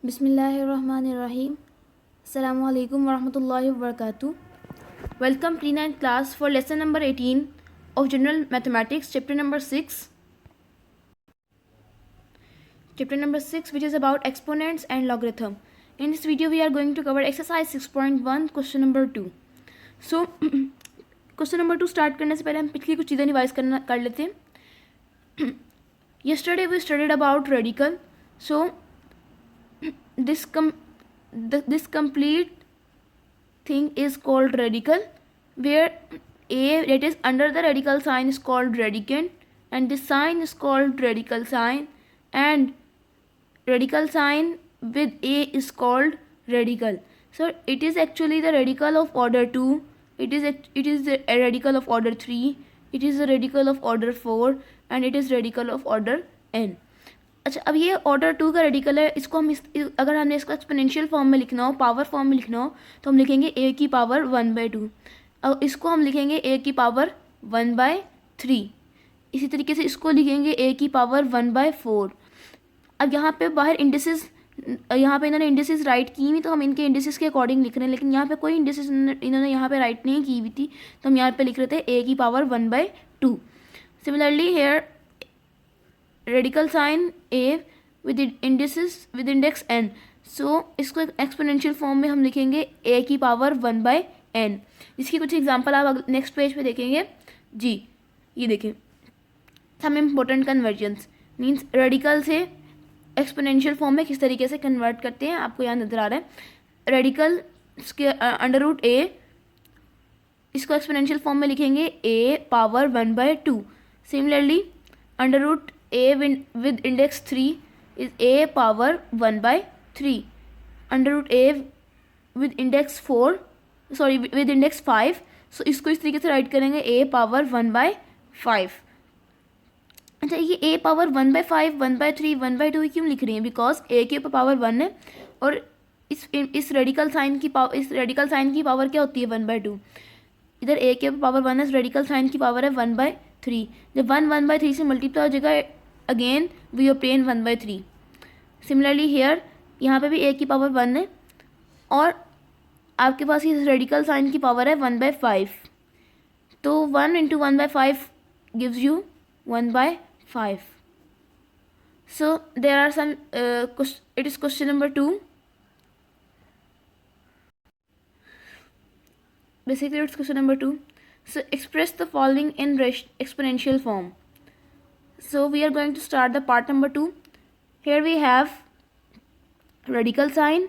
बिस्मिल्लाहिर्रहमानिर्रहीम। अस्सलामु अलैकुम वरहमतुल्लाहि वबरकातुहू। Welcome pre-9 class for lesson number 18 of general mathematics, chapter number 6, which is about exponents and logarithm. In this video we are going to cover exercise 6.1 question number 2. So question number 2 start करने से पहले हम पिछली कुछ चीज़ें revise कर लेते हैं. Yesterday we studied about radical. So this complete thing is called radical, where a that is under the radical sign is called radicand, and this sign is called radical sign, and radical sign with a is called radical. So it is actually the radical of order 2, it is a radical of order 3, it is a radical of order 4, and it is radical of order n. अच्छा, अब ये order 2 का radical है. इसको हम अगर हमने इसको एक्सपोनेंशियल फॉर्म में लिखना हो, पावर फॉर्म में लिखना हो, तो हम लिखेंगे a की पावर 1/2. अब इसको हम लिखेंगे a की पावर 1/3. इसी तरीके से इसको लिखेंगे a की पावर 1/4. अब यहाँ पे बाहर इंडिसेस, यहाँ पे इन्होंने इंडिसेस राइट की हुई, तो हम इनके इंडिसेस के अकॉर्डिंग लिख रहे हैं, लेकिन यहाँ पे कोई इंडिसेस इन्होंने यहाँ पे राइट नहीं की हुई थी, तो हम यहाँ पे लिख रहे थे a की power 1/2. Similarly here radical sign a with index n. So इसको एक्सपोनेंशियल फॉर्म में हम लिखेंगे a की पावर 1/n. इसकी कुछ एग्जांपल आप नेक्स्ट पेज पे देखेंगे जी. ये देखें, some important conversions means radical से एक्सपोनेंशियल फॉर्म में किस तरीके से कन्वर्ट करते हैं, आपको यहाँ नज़र आ रहा है. रेडिकल अंडर रूट a, इसको एक्सपोनेंशियल फॉर्म में लिखेंगे a power 1/2. Similarly under root a with index 3 is a power 1/3. Under root a with index 4, sorry with index 5, so इसको इस तरीके से राइट करेंगे a पावर 1/5. अच्छा, ये a पावर 1/5, 1/3, 1/2 क्यों लिख रही है? बिकॉज a के ऊपर पावर 1 है, और इस रेडिकल साइन की पावर क्या होती है? 1/2. इधर a के ऊपर पावर 1 है, इस रेडिकल साइन की पावर है 1/3. जब 1/3 से मल्टीप्लाई हो जाएगा, again we obtain 1/3. Similarly here, यहाँ पे भी a की पावर 1 है, और आपके पास ये रेडिकल साइन की पावर है 1/5. तो 1 into 1/5 gives you 1/5. So there are some it is question number 2. Basically it's question number 2. So express the following in exponential form. So we are going to start the part number 2. Here we have radical sign,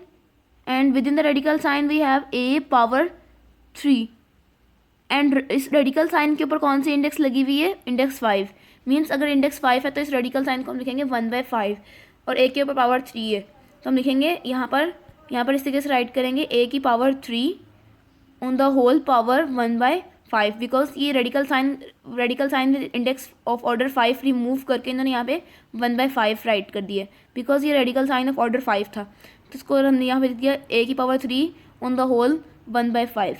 and within the radical sign we have a power 3, and इस radical sign के ऊपर कौन सी index लगी हुई है? Index 5. Means अगर index 5 है तो इस रेडिकल साइन को हम लिखेंगे 1/5, और a के ऊपर पावर 3 है, तो हम लिखेंगे यहाँ पर इस तरीके से राइट करेंगे a की power 3 on the whole power 1/5. Because ये radical sign index of order 5 remove करके इन्होंने यहाँ पे 1/5 राइट कर दिया, बिकॉज ये रेडिकल साइन ऑफ ऑर्डर 5 था, तो इसको हमने यहाँ पे दिया a की पावर 3 ऑन द होल 1/5.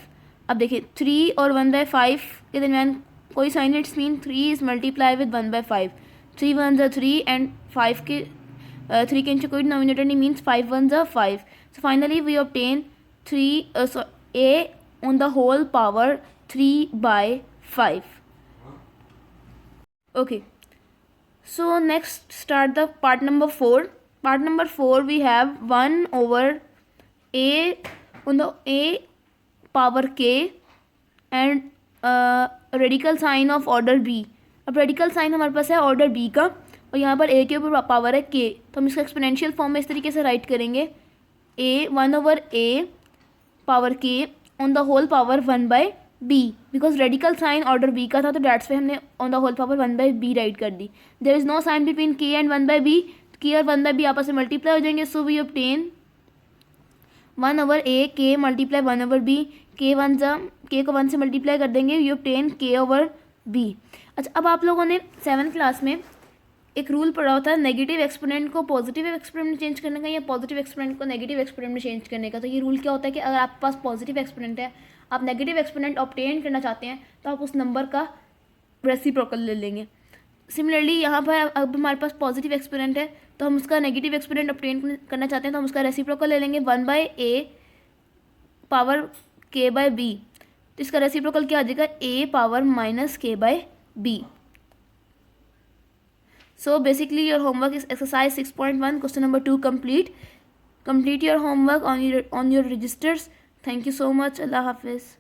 अब देखिए 3 और 1/5 के दरमियान कोई sign, it's mean 3 is multiply with 1/5. 3 1 ज़ा 3 एंड 5 के 3 के नीचे कोई डिनोमिनेटर नहीं, मीन्स 5 1 ज़ा 5. So finally we obtain a on the whole power 3/5. Okay, so next start the part number 4. Part number 4 we have 1 over a on the a power k and radical sign of order b. अब radical sign हमारे पास है order b का, और यहाँ पर a के ऊपर पावर है k, तो हम इसको एक्सपोनेंशियल फॉर्म में इस तरीके से राइट करेंगे a 1 over a power k on the whole power 1/b. Because radical sign order b का था, तो डैट्स पे हमने on the whole power 1/b write कर दी. There is no sign between k and 1/b. k और 1/b आपस में मल्टीप्लाई हो जाएंगे, so we obtain 1 over a k multiply 1 over b. k को 1 से मल्टीप्लाई कर देंगे, we obtain k over b. अच्छा, अब आप लोगों ने 7th क्लास में एक रूल पढ़ा होता है नेगेटिव एक्सपोनेंट को पॉजिटिव एक्सपोनेंट में चेंज करने का, या पॉजिटिव एक्सपोनेंट को नेगेटिव एक्सपोनेंट में चेंज करने का. तो ये रूल क्या होता है कि अगर आपके पास पॉजिटिव एक्सपोनेंट है, आप नेगेटिव एक्सपोनेंट ऑब्टेन करना चाहते हैं, तो आप उस नंबर का रेसिप्रोकल ले लेंगे. सिमिलरली यहाँ पर अब हमारे पास पॉजिटिव एक्सपोनेंट है, तो हम उसका नेगेटिव एक्सपोनेंट ऑब्टेन करना चाहते हैं, तो हम उसका रेसिप्रोकल ले लेंगे 1/a पावर k/b। तो इसका रेसिप्रोकल क्या आ जाएगा, a power minus k/b। So basically your homework is exercise 6.1 question number 2 complete your homework on your registers. Thank you so much. Allah Hafiz.